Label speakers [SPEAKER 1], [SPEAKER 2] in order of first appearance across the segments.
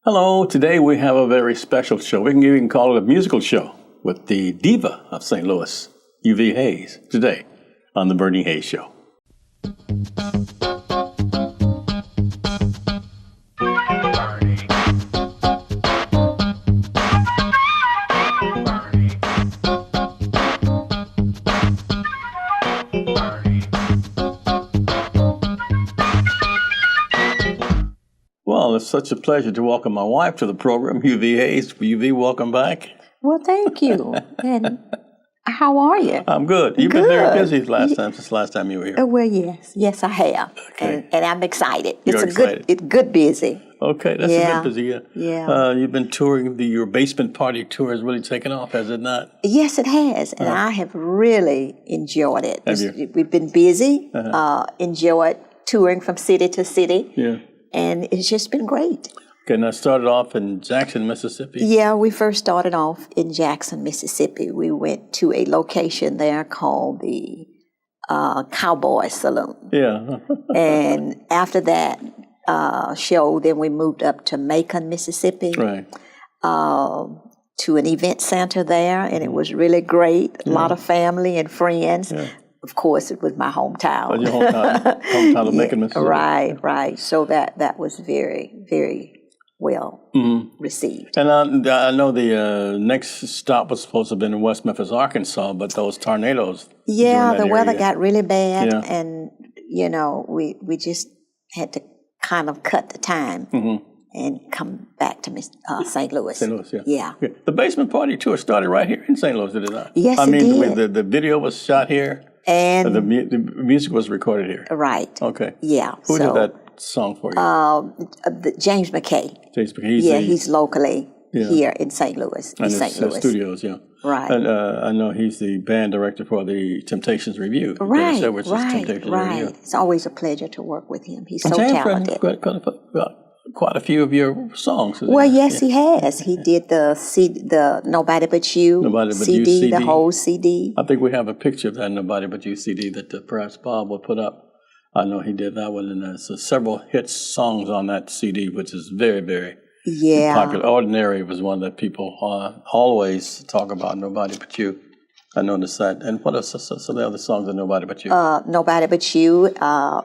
[SPEAKER 1] Hello, today we have a very special show. We can even call it a musical show with the diva of St. Louis, Uvee Hayes, today on the Bernie Hayes Show. Well, it's such a pleasure to welcome my wife to the program, Uvee Hayes. Uvee, welcome back.
[SPEAKER 2] Well, thank you. And how are you?
[SPEAKER 1] I'm good. You've been very busy since last time you were here.
[SPEAKER 2] Well, yes, I have.
[SPEAKER 1] Okay.
[SPEAKER 2] And I'm excited.
[SPEAKER 1] You're excited.
[SPEAKER 2] It's good busy.
[SPEAKER 1] Okay, that's a good busy.
[SPEAKER 2] Yeah.
[SPEAKER 1] You've been touring. Your basement party tour has really taken off, has it not?
[SPEAKER 2] Yes, it has. And I have really enjoyed it.
[SPEAKER 1] Have you?
[SPEAKER 2] We've been busy, enjoyed touring from city to city.
[SPEAKER 1] Yeah.
[SPEAKER 2] And it's just been great.
[SPEAKER 1] Okay, now started off in Jackson, Mississippi.
[SPEAKER 2] Yeah, we first started off in Jackson, Mississippi. We went to a location there called the Cowboy Saloon.
[SPEAKER 1] Yeah.
[SPEAKER 2] And after that show, then we moved up to Macon, Mississippi.
[SPEAKER 1] Right.
[SPEAKER 2] To an event center there, and it was really great. A lot of family and friends. Yeah. Of course, it was my hometown.
[SPEAKER 1] Oh, your hometown of Macon, Mississippi.
[SPEAKER 2] Right. So that was very, very well received.
[SPEAKER 1] And I know the next stop was supposed to have been in West Memphis, Arkansas, but those tornadoes.
[SPEAKER 2] Yeah, the weather got really bad,
[SPEAKER 1] Yeah.
[SPEAKER 2] and we just had to kind of cut the time and come back to St. Louis.
[SPEAKER 1] St. Louis,
[SPEAKER 2] Yeah.
[SPEAKER 1] The basement party tour started right here in St. Louis, did it not?
[SPEAKER 2] Yes,
[SPEAKER 1] it did.
[SPEAKER 2] did.
[SPEAKER 1] The video was shot here.
[SPEAKER 2] And
[SPEAKER 1] the music was recorded here.
[SPEAKER 2] Right.
[SPEAKER 1] Okay.
[SPEAKER 2] Yeah.
[SPEAKER 1] Who did that song for you?
[SPEAKER 2] James McKay.
[SPEAKER 1] James McKay.
[SPEAKER 2] He's locally here in St. Louis.
[SPEAKER 1] And
[SPEAKER 2] St. Louis
[SPEAKER 1] studios, yeah.
[SPEAKER 2] Right.
[SPEAKER 1] And I know he's the band director for the Temptations Review.
[SPEAKER 2] Right.
[SPEAKER 1] Temptations Review.
[SPEAKER 2] It's always a pleasure to work with him. He's so talented.
[SPEAKER 1] Quite a few of your songs.
[SPEAKER 2] Well, yes, he has. He did the Nobody But You CD, the whole CD.
[SPEAKER 1] I think we have a picture of that Nobody But You CD that perhaps Bob will put up. I know he did that one, and there's several hit songs on that CD, which is very, very popular. Ordinary was one that people always talk about, Nobody But You. I noticed that. And what are some of the other songs of Nobody But You?
[SPEAKER 2] Nobody But You.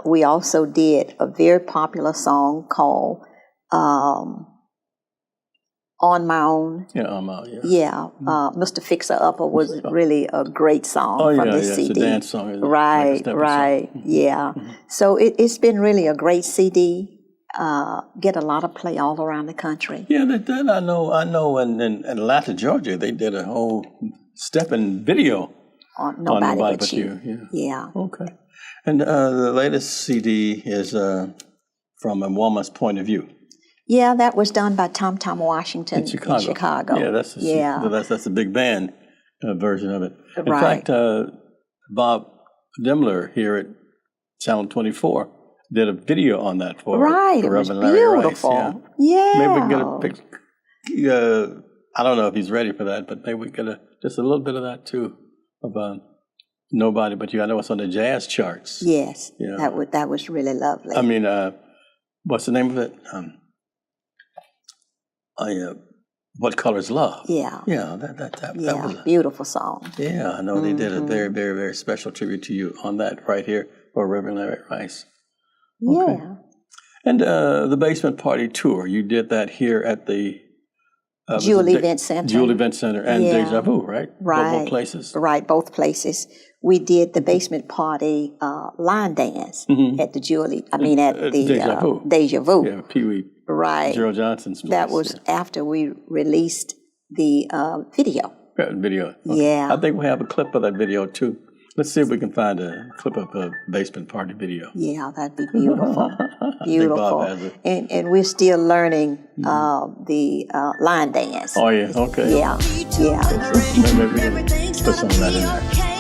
[SPEAKER 2] We also did a very popular song called On My Own.
[SPEAKER 1] Yeah, On My Own, yeah.
[SPEAKER 2] Yeah. Mr. Fixer Upper was really a great song from this CD.
[SPEAKER 1] It's a dance song. Isn't it?
[SPEAKER 2] Right.
[SPEAKER 1] Song.
[SPEAKER 2] Yeah. So it's been really a great CD. Get a lot of play all around the country.
[SPEAKER 1] Yeah, that I know in Atlanta, Georgia, they did a whole stepping video
[SPEAKER 2] on Nobody But You.
[SPEAKER 1] Yeah. Okay. And the latest CD is From a Woman's Point of View.
[SPEAKER 2] Yeah, that was done by Tom Washington in Chicago.
[SPEAKER 1] Yeah, that's a big band version of it. In
[SPEAKER 2] Right.
[SPEAKER 1] fact, Bob Demler here at Channel 24 did a video on that for
[SPEAKER 2] It was beautiful.
[SPEAKER 1] Rice.
[SPEAKER 2] Yeah.
[SPEAKER 1] Maybe we can get a picture. I don't know if he's ready for that, but maybe we get just a little bit of that too, of Nobody But You. I know it's on the jazz charts.
[SPEAKER 2] Yes, that was really lovely.
[SPEAKER 1] I mean, what's the name of it? What Color Is Love?
[SPEAKER 2] Yeah.
[SPEAKER 1] Yeah, that was a
[SPEAKER 2] beautiful song.
[SPEAKER 1] Yeah, I know they did a very, very, very special tribute to you on that right here for Reverend Larry Rice. Okay.
[SPEAKER 2] Yeah.
[SPEAKER 1] And the basement party tour, you did that here at the
[SPEAKER 2] Jewel Event Center.
[SPEAKER 1] Jewel Event Center and Deja Vu, right?
[SPEAKER 2] Right.
[SPEAKER 1] Both places.
[SPEAKER 2] Right, both places. We did the basement party line dance at the Jewel. At the Deja Vu.
[SPEAKER 1] Yeah, Pee Wee.
[SPEAKER 2] Right.
[SPEAKER 1] Gerald Johnson's place.
[SPEAKER 2] That was after we released the video.
[SPEAKER 1] Video. Okay.
[SPEAKER 2] Yeah.
[SPEAKER 1] I think we have a clip of that video too. Let's see if we can find a clip of a basement party video.
[SPEAKER 2] Yeah, that'd be beautiful. Beautiful. And we're still learning the line dance.
[SPEAKER 1] Oh, yeah. Okay.
[SPEAKER 2] Yeah.
[SPEAKER 1] Maybe we can put some of that in there.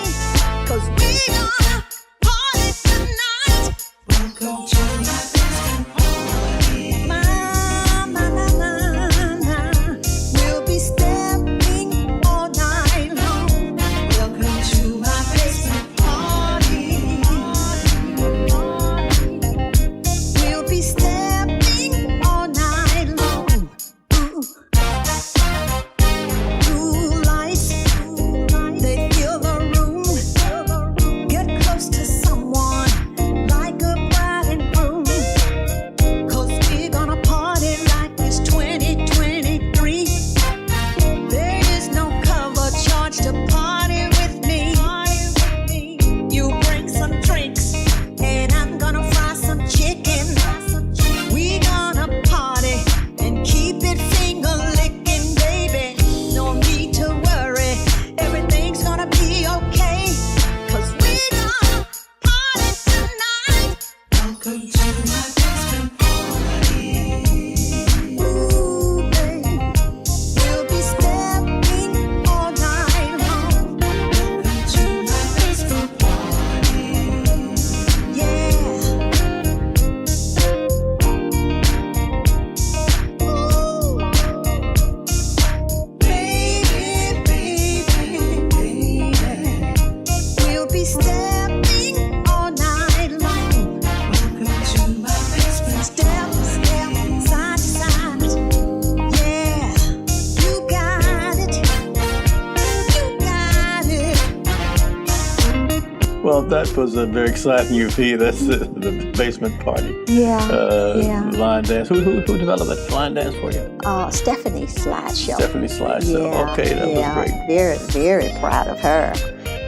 [SPEAKER 1] Well, that was a very exciting Uvee. That's the basement party.
[SPEAKER 2] Yeah.
[SPEAKER 1] Line dance. Who developed that line dance for you?
[SPEAKER 2] Stephanie Slideshow.
[SPEAKER 1] Stephanie Slideshow.
[SPEAKER 2] Yeah,
[SPEAKER 1] Okay, that was great.
[SPEAKER 2] Very, very proud of her.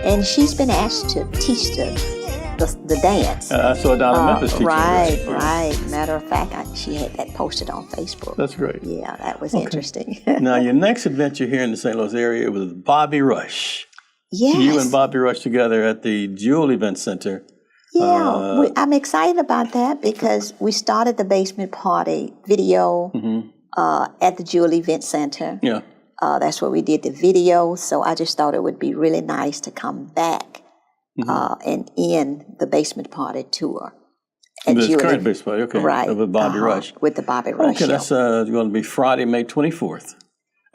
[SPEAKER 2] And she's been asked to teach the dance.
[SPEAKER 1] I saw Donna Memphis teaching.
[SPEAKER 2] Right. Matter of fact, she had that posted on Facebook.
[SPEAKER 1] That's great.
[SPEAKER 2] Yeah, that was interesting.
[SPEAKER 1] Now, your next adventure here in the St. Louis area was Bobby Rush.
[SPEAKER 2] Yes.
[SPEAKER 1] You and Bobby Rush together at the Jewel Event Center.
[SPEAKER 2] Yeah, I'm excited about that because we started the basement party video at the Jewel Event Center.
[SPEAKER 1] Yeah.
[SPEAKER 2] That's where we did the video. So I just thought it would be really nice to come back and end the basement party tour.
[SPEAKER 1] The current basement party, okay.
[SPEAKER 2] Right.
[SPEAKER 1] With Bobby Rush.
[SPEAKER 2] With the Bobby Rush
[SPEAKER 1] Okay,
[SPEAKER 2] show.
[SPEAKER 1] that's going to be Friday, May 24th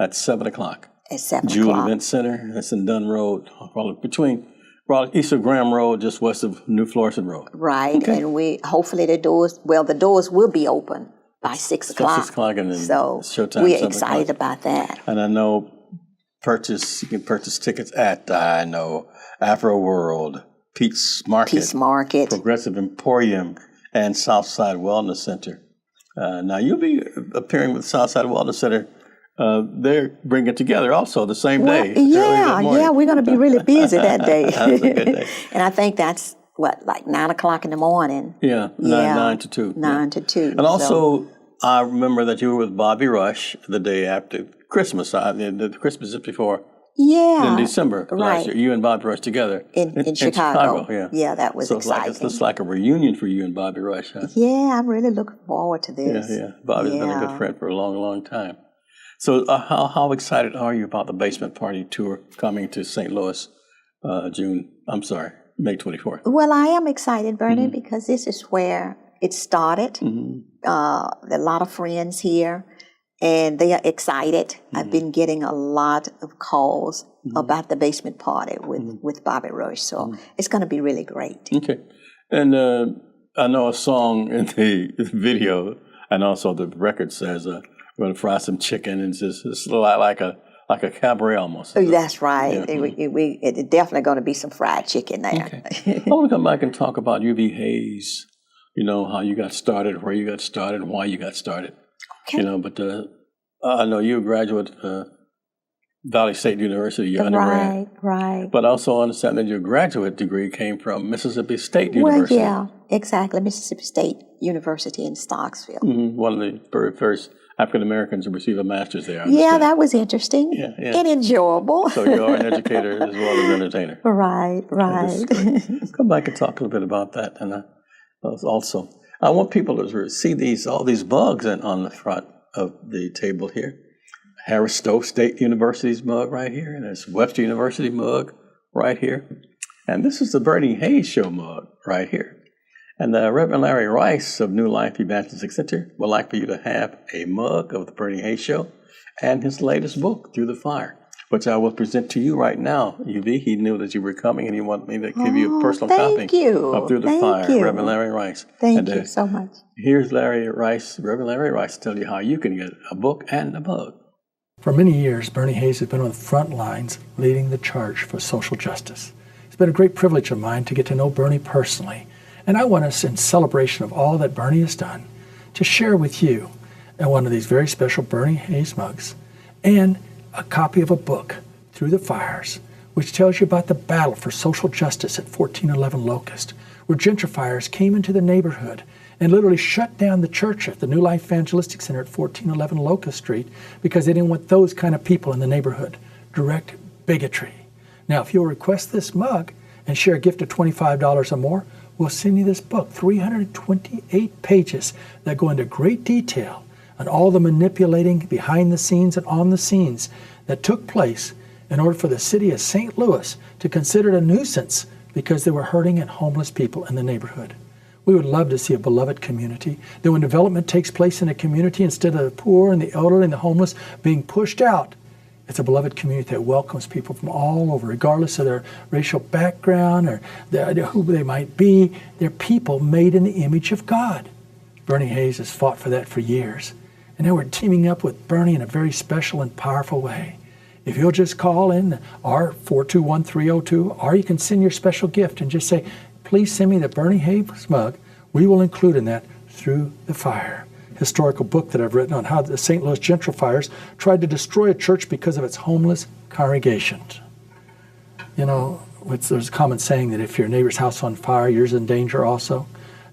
[SPEAKER 1] at 7 o'clock.
[SPEAKER 2] At 7
[SPEAKER 1] Jewel
[SPEAKER 2] o'clock.
[SPEAKER 1] Event Center. That's in Dunn Road, probably east of Graham Road, just west of New Florissant Road.
[SPEAKER 2] Right.
[SPEAKER 1] Okay.
[SPEAKER 2] And hopefully the doors will be open by 6 o'clock.
[SPEAKER 1] 6 o'clock and then
[SPEAKER 2] so
[SPEAKER 1] showtime.
[SPEAKER 2] We're excited about that.
[SPEAKER 1] And I know you can purchase tickets at, Afro World, Pete's Market, Progressive Emporium, and Southside Wellness Center. Now, you'll be appearing with Southside Wellness Center. They're bringing it together also the same day.
[SPEAKER 2] Yeah, we're going to be really busy that day.
[SPEAKER 1] That's a good day.
[SPEAKER 2] And I think that's, like 9 o'clock in the morning.
[SPEAKER 1] Yeah, 9 to 2.
[SPEAKER 2] 9 to 2.
[SPEAKER 1] And also, I remember that you were with Bobby Rush the day after Christmas, the Christmas just before.
[SPEAKER 2] Yeah.
[SPEAKER 1] In December last year. You and Bobby Rush together.
[SPEAKER 2] In Chicago.
[SPEAKER 1] Yeah,
[SPEAKER 2] that was exciting.
[SPEAKER 1] It's like a reunion for you and Bobby Rush, huh?
[SPEAKER 2] Yeah, I'm really looking forward to this.
[SPEAKER 1] Yeah. Bobby's been a good friend for a long, long time. So how excited are you about the basement party tour coming to St. Louis May 24th?
[SPEAKER 2] Well, I am excited, Bernie, because this is where it started. There are a lot of friends here, and they are excited. I've been getting a lot of calls about the basement party with Bobby Rush, so it's going to be really great.
[SPEAKER 1] Okay. And I know a song in the video, and also the record says, we're going to fry some chicken, and it's like a cabaret almost.
[SPEAKER 2] That's right.
[SPEAKER 1] Yeah.
[SPEAKER 2] It's definitely going to be some fried chicken there.
[SPEAKER 1] Okay. I want to come back and talk about Uvee Hayes, how you got started, where you got started, why you got started.
[SPEAKER 2] Okay.
[SPEAKER 1] But I know you're a graduate of Valley State University, your undergrad.
[SPEAKER 2] Right.
[SPEAKER 1] But also understand that your graduate degree came from Mississippi State University.
[SPEAKER 2] Well, yeah, exactly. Mississippi State University in Starksville.
[SPEAKER 1] One of the very first African Americans to receive a master's there.
[SPEAKER 2] Yeah, that was interesting and enjoyable.
[SPEAKER 1] So you are an educator as well as an entertainer.
[SPEAKER 2] Right.
[SPEAKER 1] Come back and talk a little bit about that. And also, I want people to see all these mugs on the front of the table here. Harris Stowe State University's mug right here, and there's Webster University mug right here. And this is the BernieHayes Show mug right here. And Reverend Larry Rice of New Life Evangelistic Center would like for you to have a mug of the BernieHayes Show and his latest book, Through the Fire, which I will present to you right now, Uvee. He knew that you were coming, and he wanted me to give you a personal copy of Through the Fire, Reverend Larry Rice.
[SPEAKER 2] Thank you so much.
[SPEAKER 1] Here's Reverend Larry Rice, to tell you how you can get a book and a mug.
[SPEAKER 3] For many years, BernieHayes has been on the front lines leading the charge for social justice. It's been a great privilege of mine to get to know Bernie personally, and I want us, in celebration of all that Bernie has done, to share with you one of these very special BernieHayes mugs and a copy of a book, Through the Fires, which tells you about the battle for social justice at 1411 Locust, where gentrifiers came into the neighborhood and literally shut down the church at the New Life Evangelistic Center at 1411 Locust Street because they didn't want those kind of people in the neighborhood. Direct bigotry. Now, if you'll request this mug and share a gift of $25 or more, we'll send you this book, 328 pages that go into great detail on all the manipulating behind the scenes and on the scenes that took place in order for the city of St. Louis to consider it a nuisance because there were hurting and homeless people in the neighborhood. We would love to see a beloved community that when development takes place in a community, instead of the poor and the elderly and the homeless being pushed out, it's a beloved community that welcomes people from all over, regardless of their racial background or who they might be. They're people made in the image of God. BernieHayes has fought for that for years. And now we're teaming up with Bernie in a very special and powerful way. If you'll just call in our 421-302, or you can send your special gift and just say, please send me the Bernie Hayes mug. We will include in that Through the Fire, historical book that I've written on how the St. Louis gentrifiers tried to destroy a church because of its homeless congregations. You know, there's a common saying that if your neighbor's house on fire, yours in danger also.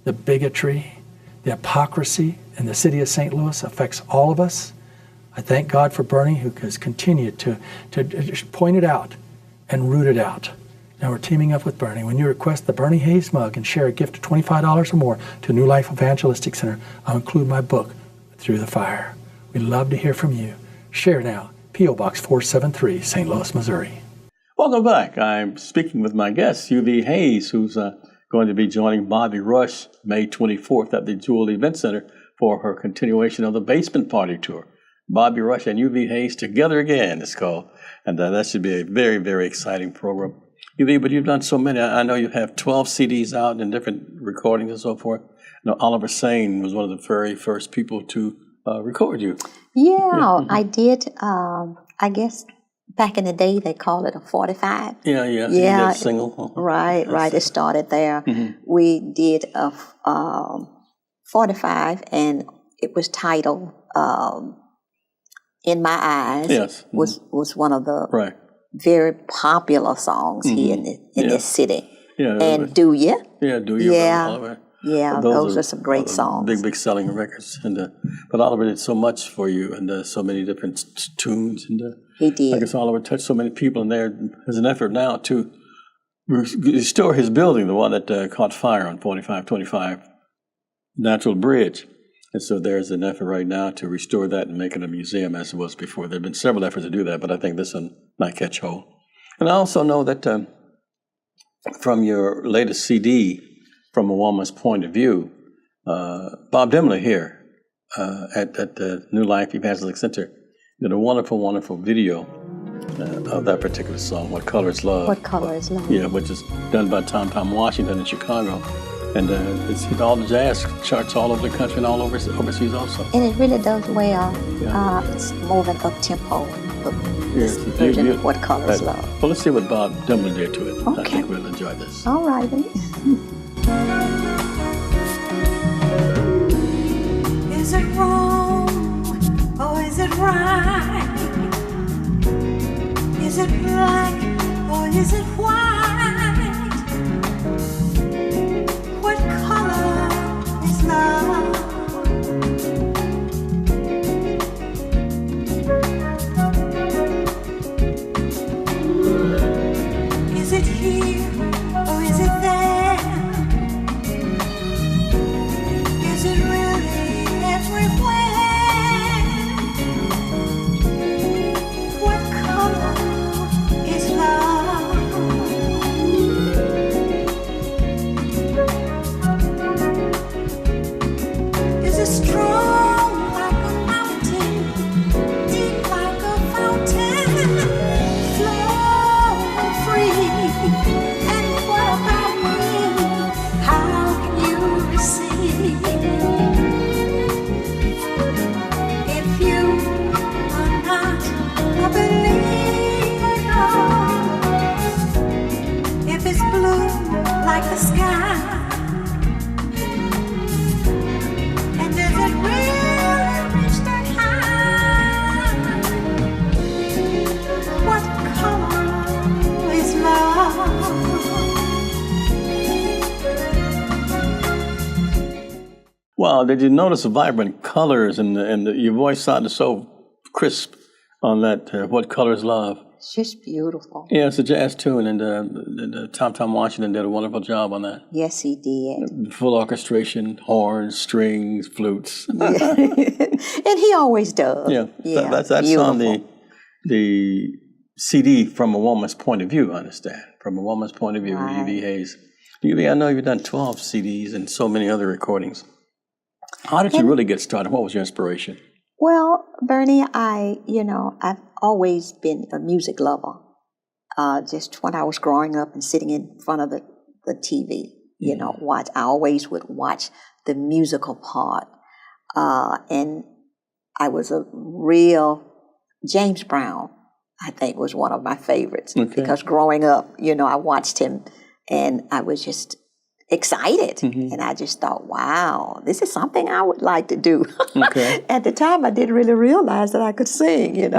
[SPEAKER 3] The bigotry, the hypocrisy in the city of St. Louis affects all of us. I thank God for Bernie, who has continued to point it out and root it out. Now we're teaming up with Bernie. When you request the Bernie Hayes mug and share a gift of $25 or more to New Life Evangelistic Center, I'll include my book, Through the Fire. We'd love to hear from you. Share now, P.O. Box 473, St. Louis, Missouri.
[SPEAKER 1] Welcome back. I'm speaking with my guest, Uvee Hayes, who's going to be joining Bobby Rush May 24th at the Jewel Event Center for her continuation of the Basement Party Tour. Bobby Rush and Uvee Hayes together again, it's called. And that should be a very, very exciting program. Uvee, but you've done so many. I know you have 12 CDs out and different recordings and so forth. You know, Oliver Sane was one of the very first people to record you.
[SPEAKER 2] Yeah, I did. I guess back in the day they called it a 45.
[SPEAKER 1] Yeah. Single.
[SPEAKER 2] Right. It started there.
[SPEAKER 1] Mm-hmm.
[SPEAKER 2] We did a 45, and it was titled "In My Eyes."
[SPEAKER 1] Yes,
[SPEAKER 2] was one of the very popular songs here in this city.
[SPEAKER 1] Yeah,
[SPEAKER 2] and Do You?
[SPEAKER 1] Yeah, Do You?
[SPEAKER 2] Yeah. Yeah, those are some great songs.
[SPEAKER 1] Big selling records. But Oliver did so much for you, and so many different tunes. And
[SPEAKER 2] he did.
[SPEAKER 1] I guess Oliver touched so many people, and there's an effort now to restore his building, the one that caught fire on 4525 Natural Bridge. And so there's an effort right now to restore that and make it a museum as it was before. There have been several efforts to do that, but I think this one might catch hold. And I also know that from your latest CD, From a Woman's Point of View, Bob Dimley here at the New Life Evangelistic Center did a wonderful, wonderful video of that particular song, What Color Is Love.
[SPEAKER 2] What Color Is Love.
[SPEAKER 1] Yeah, which is done by Tom Washington in Chicago. And it's hit all the jazz charts all over the country and all overseas also.
[SPEAKER 2] And it really does well. Yeah. It's more of an up-tempo version of What Color Is Love.
[SPEAKER 1] Well, let's see what Bob Dimley did to it.
[SPEAKER 2] Okay.
[SPEAKER 1] I think we'll enjoy this.
[SPEAKER 2] All right.
[SPEAKER 4] Is it wrong or is it right? Is it black or is it white? What color is love? Is it here or is it there? Is it really everywhere? What color is love? Is it strong like a mountain, deep like a fountain, flow free? And what about me? How can you see? If you are not a believer, if it's blue like the sky, and does it really reach that high? What color is love?
[SPEAKER 1] Wow, did you notice the vibrant colors and your voice sounded so crisp on that What Color Is Love?
[SPEAKER 2] It's just beautiful.
[SPEAKER 1] Yeah, it's a jazz tune, and Tom Washington did a wonderful job on that.
[SPEAKER 2] Yes, he did.
[SPEAKER 1] Full orchestration, horns, strings, flutes.
[SPEAKER 2] And he always does.
[SPEAKER 1] Yeah, that's
[SPEAKER 2] beautiful.
[SPEAKER 1] on the CD From a Woman's Point of View, I understand. From a Woman's Point of View,
[SPEAKER 2] Right.
[SPEAKER 1] Uvee Hayes. Uvee, I know you've done 12 CDs and so many other recordings. How did you really get started? What was your inspiration?
[SPEAKER 2] Well, Bernie, I've always been a music lover. Just when I was growing up and sitting in front of the TV, I always would watch the musical part. And I was a real James Brown. I think, was one of my favorites.
[SPEAKER 1] Okay.
[SPEAKER 2] Because growing up, I watched him and I was just excited. And I just thought, wow, this is something I would like to do.
[SPEAKER 1] Okay.
[SPEAKER 2] At the time, I didn't really realize that I could sing,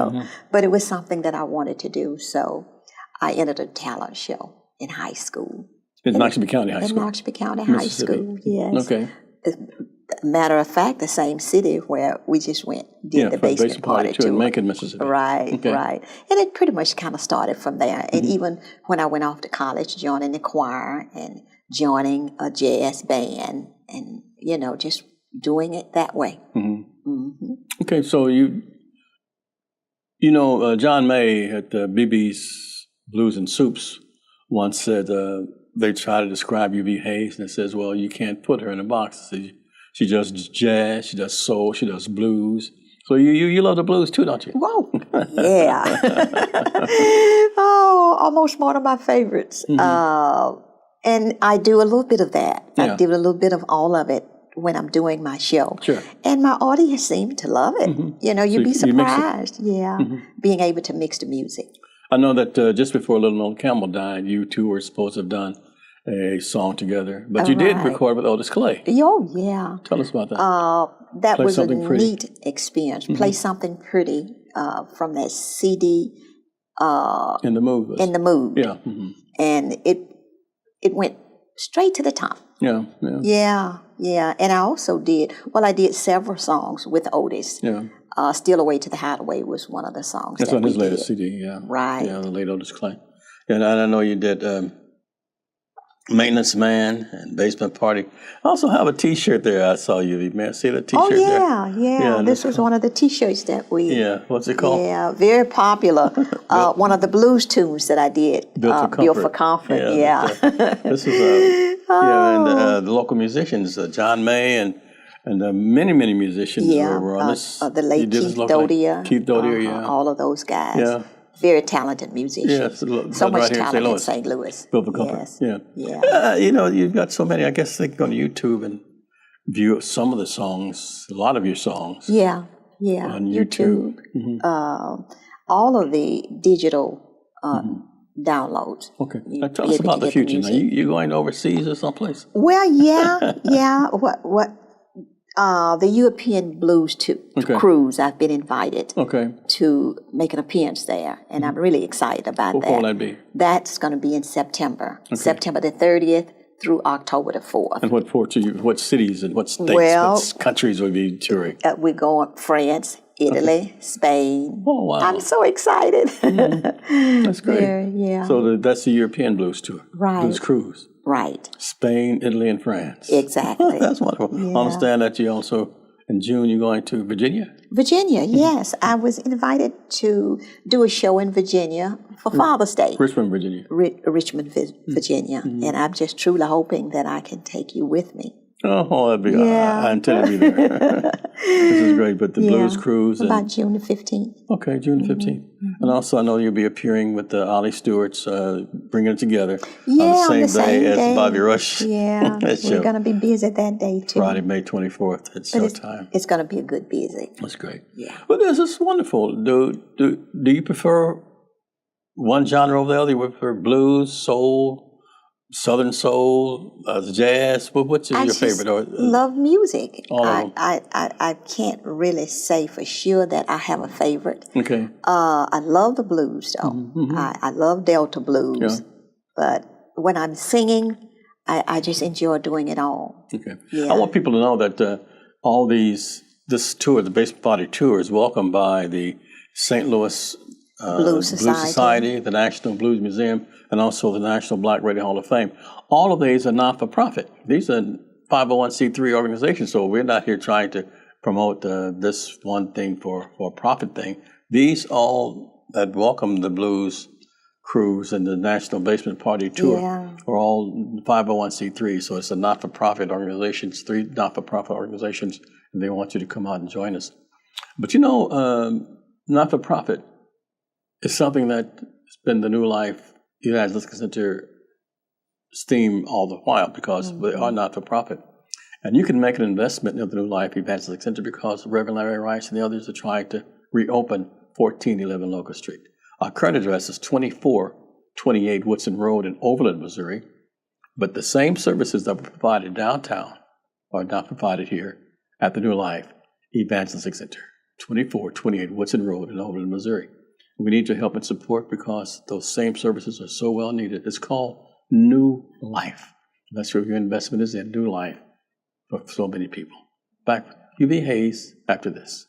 [SPEAKER 2] but it was something that I wanted to do. So I entered a talent show in high school.
[SPEAKER 1] In Noxubee County High School?
[SPEAKER 2] In Noxubee County High School, yes.
[SPEAKER 1] Okay.
[SPEAKER 2] Matter of fact, the same city where we just did the basement party tour.
[SPEAKER 1] In Macon, Mississippi.
[SPEAKER 2] Right,
[SPEAKER 1] Okay.
[SPEAKER 2] right. And it pretty much kind of started from there. And even when I went off to college, joining the choir and joining a jazz band and, just doing it that way.
[SPEAKER 1] Okay, so John May at BB's Blues and Soups once said they try to describe Uvee Hayes, and it says, well, you can't put her in a box. She does jazz, she does soul, she does blues. So you love the blues too, don't you?
[SPEAKER 2] Whoa, yeah. Oh, almost one of my favorites. And I do a little bit of that.
[SPEAKER 1] Yeah.
[SPEAKER 2] I do a little bit of all of it when I'm doing my show.
[SPEAKER 1] Sure.
[SPEAKER 2] And my audience seem to love it. You'd be
[SPEAKER 1] you mix it.
[SPEAKER 2] surprised. Yeah, being able to mix the music.
[SPEAKER 1] I know that just before Little Noel Campbell died, you two were supposed to have done a song together, but you did record with Otis Clay.
[SPEAKER 2] Oh, yeah.
[SPEAKER 1] Tell us about that.
[SPEAKER 2] That
[SPEAKER 1] Play
[SPEAKER 2] was a
[SPEAKER 1] something pretty.
[SPEAKER 2] neat experience. Play something pretty from that CD.
[SPEAKER 1] In the Mood.
[SPEAKER 2] In the Mood.
[SPEAKER 1] Yeah.
[SPEAKER 2] And it went straight to the top.
[SPEAKER 1] Yeah.
[SPEAKER 2] Yeah. And I also did several songs with Otis.
[SPEAKER 1] Yeah.
[SPEAKER 2] Steal Away to the Hideaway was one of the songs.
[SPEAKER 1] That's
[SPEAKER 2] that
[SPEAKER 1] on his
[SPEAKER 2] we
[SPEAKER 1] latest
[SPEAKER 2] did.
[SPEAKER 1] CD, yeah.
[SPEAKER 2] Right.
[SPEAKER 1] Yeah, the late Otis Clay. And I know you did Maintenance Man and Basement Party. I also have a T-shirt there. I saw you. May I see the T-shirt there?
[SPEAKER 2] Yeah. This was one of the T-shirts that we...
[SPEAKER 1] Yeah, what's it called?
[SPEAKER 2] Yeah, very popular. One of the blues tunes that I did. Built for Comfort. Yeah.
[SPEAKER 1] This is and the local musicians, John May and many musicians were on this.
[SPEAKER 2] The late Keith Dodier.
[SPEAKER 1] Keith Dodier, yeah.
[SPEAKER 2] All of those guys.
[SPEAKER 1] Yeah.
[SPEAKER 2] Very talented musicians. So much
[SPEAKER 1] right
[SPEAKER 2] talent
[SPEAKER 1] in
[SPEAKER 2] in St. Louis.
[SPEAKER 1] Built for Comfort.
[SPEAKER 2] Yes.
[SPEAKER 1] Yeah. You've got so many. I guess they can go to YouTube and view some of the songs, a lot of your songs.
[SPEAKER 2] Yeah.
[SPEAKER 1] On YouTube.
[SPEAKER 2] All of the digital downloads.
[SPEAKER 1] Okay. Now tell us about the future. Now, you going overseas or someplace?
[SPEAKER 2] Well, yeah. The European Blues Cruise, I've been invited to make an appearance there, and I'm really excited about that.
[SPEAKER 1] What will that be?
[SPEAKER 2] That's going to be in September, September the 30th through October the 4th.
[SPEAKER 1] And what ports are you, what cities and what states, what countries will you be touring?
[SPEAKER 2] We're going France, Italy, Spain.
[SPEAKER 1] Oh, wow.
[SPEAKER 2] I'm so excited.
[SPEAKER 1] That's great.
[SPEAKER 2] Yeah.
[SPEAKER 1] So that's the European Blues Tour.
[SPEAKER 2] Right.
[SPEAKER 1] Blues Cruise.
[SPEAKER 2] Right.
[SPEAKER 1] Spain, Italy, and France.
[SPEAKER 2] Exactly.
[SPEAKER 1] That's wonderful.
[SPEAKER 2] Yeah.
[SPEAKER 1] I understand that you also, in June, you're going to Virginia?
[SPEAKER 2] Virginia, yes. I was invited to do a show in Virginia for Father's Day.
[SPEAKER 1] Richmond, Virginia.
[SPEAKER 2] Richmond, Virginia. And I'm just truly hoping that I can take you with me.
[SPEAKER 1] Oh, that'd be, I intend to be there. This is great, but the Blues Cruise.
[SPEAKER 2] About June the 15th.
[SPEAKER 1] Okay, June the 15th. And also, I know you'll be appearing with the Ollie Stewart's Bringing It Together on the same day as Bobby Rush.
[SPEAKER 2] Yeah, we're going to be busy that day, too.
[SPEAKER 1] Friday, May 24th at Showtime.
[SPEAKER 2] It's going to be a good busy.
[SPEAKER 1] That's great.
[SPEAKER 2] Yeah.
[SPEAKER 1] Well, this is wonderful. Do you prefer one genre over the other? You prefer blues, soul, Southern soul, jazz? What's your favorite?
[SPEAKER 2] I love music.
[SPEAKER 1] All of them.
[SPEAKER 2] I can't really say for sure that I have a favorite.
[SPEAKER 1] Okay.
[SPEAKER 2] I love the blues, though. I love Delta blues.
[SPEAKER 1] Yeah.
[SPEAKER 2] But when I'm singing, I just enjoy doing it all.
[SPEAKER 1] Okay.
[SPEAKER 2] Yeah.
[SPEAKER 1] I want people to know that all this tour, the Basement Party Tour, is welcomed by the St. Louis
[SPEAKER 2] Blues Society,
[SPEAKER 1] the National Blues Museum, and also the National Black Radio Hall of Fame. All of these are not-for-profit. These are 501c3 organizations, so we're not here trying to promote this one thing for a profit thing. These all that welcome the Blues Cruise and the National Basement Party Tour are all 501c3, so it's a not-for-profit organizations, 3 not-for-profit organizations, and they want you to come out and join us. But not-for-profit is something that has been the new life United Listening Center steam all the while because they are not-for-profit. And you can make an investment in the new life Evangelistic Center because Reverend Larry Rice and the others are trying to reopen 1411 Locust Street. Our current address is 2428 Woodson Road in Overland, Missouri. But the same services that were provided downtown are now provided here at the New Life Evangelistic Center, 2428 Woodson Road in Overland, Missouri. We need your help and support because those same services are so well needed. It's called New Life. That's where your investment is in New Life for so many people. Back with Uvee Hayes after this.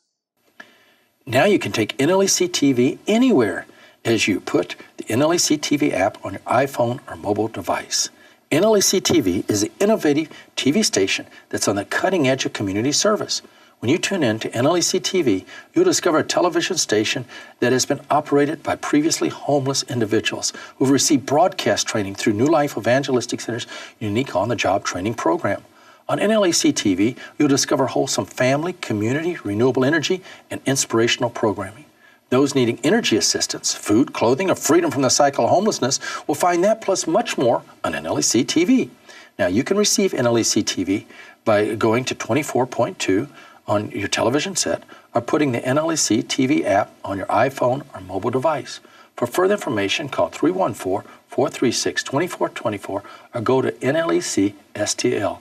[SPEAKER 5] Now you can take NLEC TV anywhere as you put the NLEC TV app on your iPhone or mobile device. NLEC TV is an innovative TV station that's on the cutting edge of community service. When you tune in to NLEC TV, you'll discover a television station that has been operated by previously homeless individuals who've received broadcast training through New Life Evangelistic Center's unique on-the-job training program. On NLEC TV, you'll discover wholesome family, community, renewable energy, and inspirational programming. Those needing energy assistance, food, clothing, or freedom from the cycle of homelessness will find that plus much more on NLEC TV. Now, you can receive NLEC TV by going to 24.2 on your television set or putting the NLEC TV app on your iPhone or mobile device. For further information, call 314-436-2424 or go to nlecstl.org.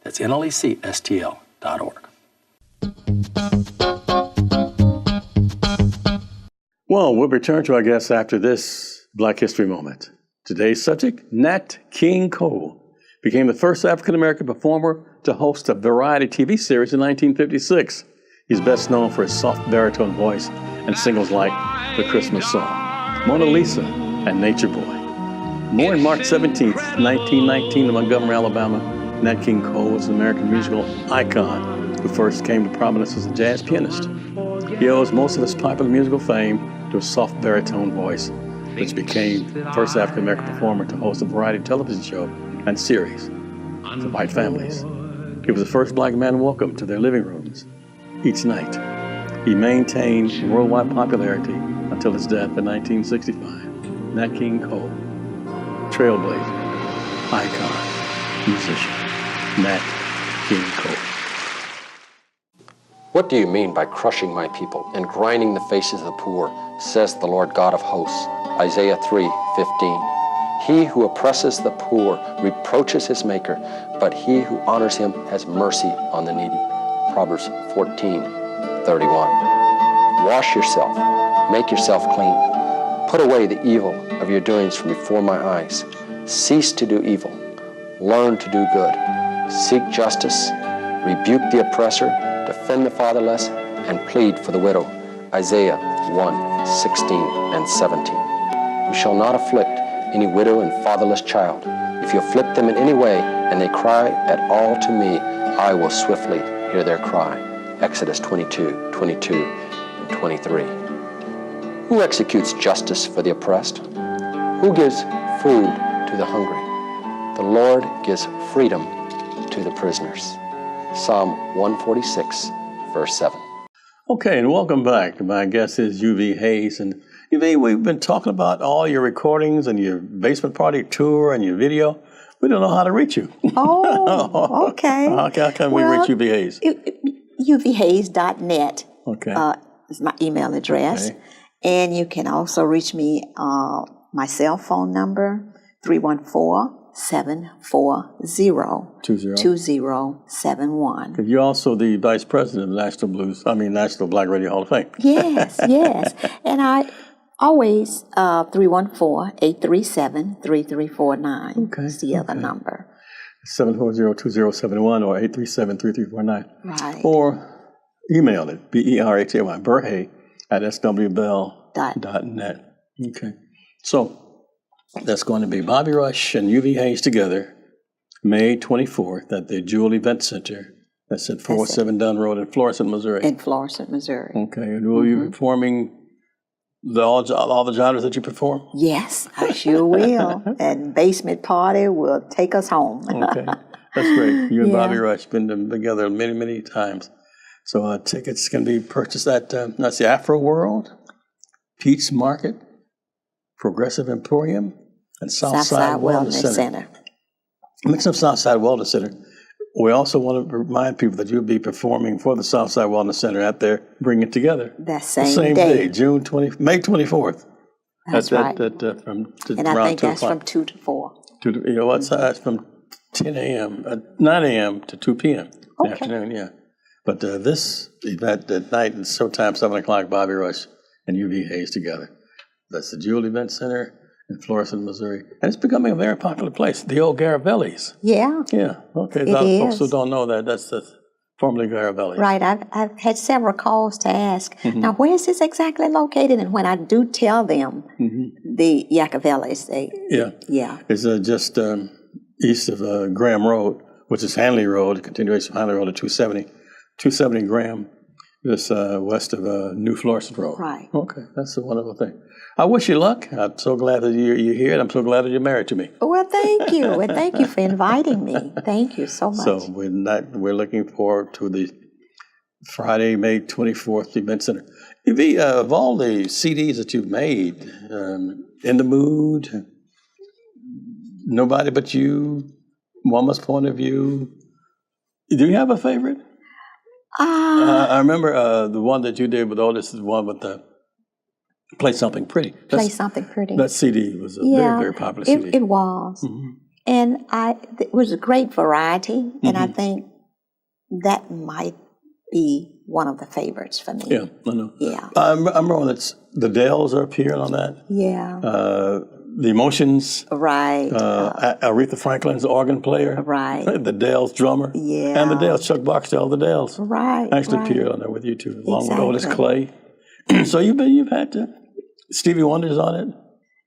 [SPEAKER 5] That's nlecstl.org.
[SPEAKER 1] Well, we'll return to our guests after this Black History Moment. Today's subject, Nat King Cole became the first African-American performer to host a variety TV series in 1956. He's best known for his soft baritone voice and singles like The Christmas Song, Mona Lisa, and Nature Boy. Born March 17, 1919 in Montgomery, Alabama, Nat King Cole was an American musical icon who first came to prominence as a jazz pianist. He owes most of his popular musical fame to his soft baritone voice, which became the first African-American performer to host a variety television show and series for white families. He was the first black man welcomed to their living rooms each night. He maintained worldwide popularity until his death in 1965. Nat King Cole, trailblazer, icon, musician, Nat King Cole.
[SPEAKER 6] What do you mean by crushing my people and grinding the faces of the poor, says the Lord God of hosts, Isaiah 3:15. He who oppresses the poor reproaches his maker, but he who honors him has mercy on the needy. Proverbs 14:31. Wash yourself, make yourself clean. Put away the evil of your doings from before my eyes. Cease to do evil. Learn to do good. Seek justice. Rebuke the oppressor. Defend the fatherless. And plead for the widow. Isaiah 1:16 and 17. You shall not afflict any widow and fatherless child. If you afflict them in any way, and they cry at all to me, I will swiftly hear their cry. Exodus 22:22 and 23. Who executes justice for the oppressed? Who gives food to the hungry? The Lord gives freedom to the prisoners. Psalm 146, verse 7.
[SPEAKER 1] Okay, and welcome back. My guest is Uvee Hayes. And Uvee, we've been talking about all your recordings and your basement party tour and your video. We don't know how to reach you.
[SPEAKER 2] Oh, okay.
[SPEAKER 1] How can we reach Uvee Hayes?
[SPEAKER 2] UveeHayes.net
[SPEAKER 1] Okay.
[SPEAKER 2] is my email address.
[SPEAKER 1] Okay.
[SPEAKER 2] And you can also reach me my cell phone number, 314-740-2071.
[SPEAKER 1] You're also the vice president of National Black Radio Hall of Fame.
[SPEAKER 2] Yes, yes. And I always, 314-837-3349
[SPEAKER 1] Okay,
[SPEAKER 2] is the other number.
[SPEAKER 1] 740-2071 or 837-3349.
[SPEAKER 2] Right.
[SPEAKER 1] Or email it, BernieHayes, BernieHayes at swbell.net. Okay. So that's going to be Bobby Rush and Uvee Hayes together, May 24th at the Jewel Event Center. That's at 407 Dunn Road in Florissant, Missouri.
[SPEAKER 2] In Florissant, Missouri.
[SPEAKER 1] Okay. And will you be performing all the genres that you perform?
[SPEAKER 2] Yes, I sure will. And Basement Party will take us home.
[SPEAKER 1] Okay. That's great. You and
[SPEAKER 2] Yeah.
[SPEAKER 1] Bobby Rush been together many, many times. So tickets can be purchased at, that's the Afro World, Pete's Market, Progressive Emporium, and Southside Wellness Center. Mixing up Southside Wellness Center. we also want to remind people that you'll be performing for the Southside Wellness Center out there, Bring It Together.
[SPEAKER 2] That
[SPEAKER 1] The
[SPEAKER 2] same
[SPEAKER 1] day,
[SPEAKER 2] day.
[SPEAKER 1] May 24th.
[SPEAKER 2] That's right.
[SPEAKER 1] And
[SPEAKER 2] I think that's from 2 to 4.
[SPEAKER 1] You know what size? From 10 a.m., 9 a.m. to 2 p.m. in the
[SPEAKER 2] Okay.
[SPEAKER 1] afternoon, yeah. But this event at night is showtime, 7 o'clock, Bobby Rush and Uvee Hayes together. That's the Jewel Event Center in Florissant, Missouri. And it's becoming a very popular place, the old Garavelli's.
[SPEAKER 2] Yeah.
[SPEAKER 1] Yeah, okay.
[SPEAKER 2] It
[SPEAKER 1] A lot of folks
[SPEAKER 2] is.
[SPEAKER 1] who don't know that, that's the formerly Garavelli's.
[SPEAKER 2] Right. I've had several calls to ask,
[SPEAKER 1] Mm-hmm.
[SPEAKER 2] now where is this exactly located? And when I do tell them the Yacovellis,
[SPEAKER 1] Yeah. It's just east of Graham Road, which is Hanley Road, a continuation of Hanley Road at 270 Graham, just west of New Florissant Road.
[SPEAKER 2] Right.
[SPEAKER 1] Okay, that's a wonderful thing. I wish you luck. I'm so glad that you're here, and I'm so glad that you're married to me.
[SPEAKER 2] Well, thank you. And thank you for inviting me. Thank you so much.
[SPEAKER 1] So we're looking forward to the Friday, May 24th event center. Uvee, of all the CDs that you've made, In the Mood, Nobody But You, Woman's Point of View, do you have a favorite? I remember the one that you did with Otis is the one with the Play Something Pretty.
[SPEAKER 2] Play Something Pretty.
[SPEAKER 1] That CD was a very, very popular CD.
[SPEAKER 2] It was. And it was a great variety, and I think that might be one of the favorites for me.
[SPEAKER 1] Yeah, I know.
[SPEAKER 2] Yeah.
[SPEAKER 1] I remember when the Dells are appearing on that.
[SPEAKER 2] Yeah.
[SPEAKER 1] The Emotions.
[SPEAKER 2] Right.
[SPEAKER 1] Aretha Franklin's organ player.
[SPEAKER 2] Right.
[SPEAKER 1] The Dells drummer.
[SPEAKER 2] Yeah.
[SPEAKER 1] And the Dells, Chuck Barksdale, the Dells.
[SPEAKER 2] Right.
[SPEAKER 1] Actually
[SPEAKER 2] right.
[SPEAKER 1] appeared on there with you too, along with Otis
[SPEAKER 2] Exactly.
[SPEAKER 1] Clay. So you've had Stevie Wonder's on it.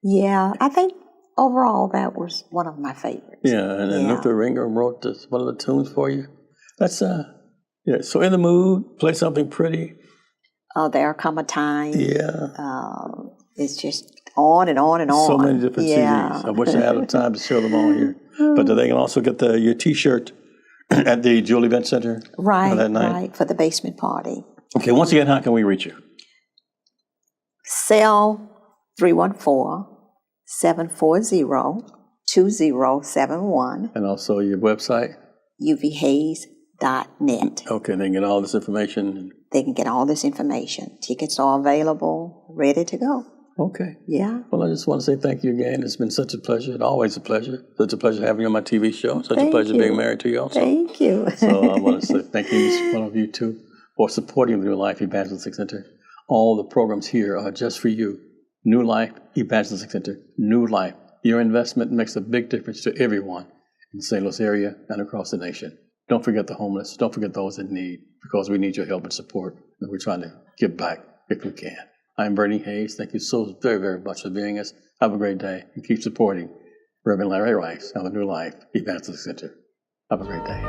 [SPEAKER 2] Yeah. I think overall that was one of my favorites.
[SPEAKER 1] Yeah, and then Luther Ringham wrote one of the tunes for you. That's yeah. So In the Mood, Play Something Pretty.
[SPEAKER 2] There'll Come a Time.
[SPEAKER 1] Yeah.
[SPEAKER 2] It's just on and on and on.
[SPEAKER 1] So many different CDs. I wish I had the time to show them all here. But they can also get your T-shirt at the Jewel Event Center that night.
[SPEAKER 2] Right, for the basement party.
[SPEAKER 1] Okay, once again, how can we reach you?
[SPEAKER 2] Cell 314-740-2071.
[SPEAKER 1] And also your website?
[SPEAKER 2] UveeHayes.net.
[SPEAKER 1] Okay, they can get all this information.
[SPEAKER 2] They can get all this information. Tickets are available, ready to go.
[SPEAKER 1] Okay.
[SPEAKER 2] Yeah.
[SPEAKER 1] Well, I just want to say thank you again. It's been such a pleasure, and always a pleasure. Such a pleasure having you on my TV show. Such a pleasure being married to you also.
[SPEAKER 2] Thank you.
[SPEAKER 1] So I want to say thank you, each one of you too, for supporting the New Life Evangelistic Center. All the programs here are just for you. New Life Evangelistic Center. New Life. Your investment makes a big difference to everyone in the St. Louis area and across the nation. Don't forget the homeless. Don't forget those in need, because we need your help and support, and we're trying to give back if we can. I'm Bernie Hayes. Thank you so very, very much for being us. Have a great day, and keep supporting Reverend Larry Rice of the New Life Evangelistic Center. Have a great day.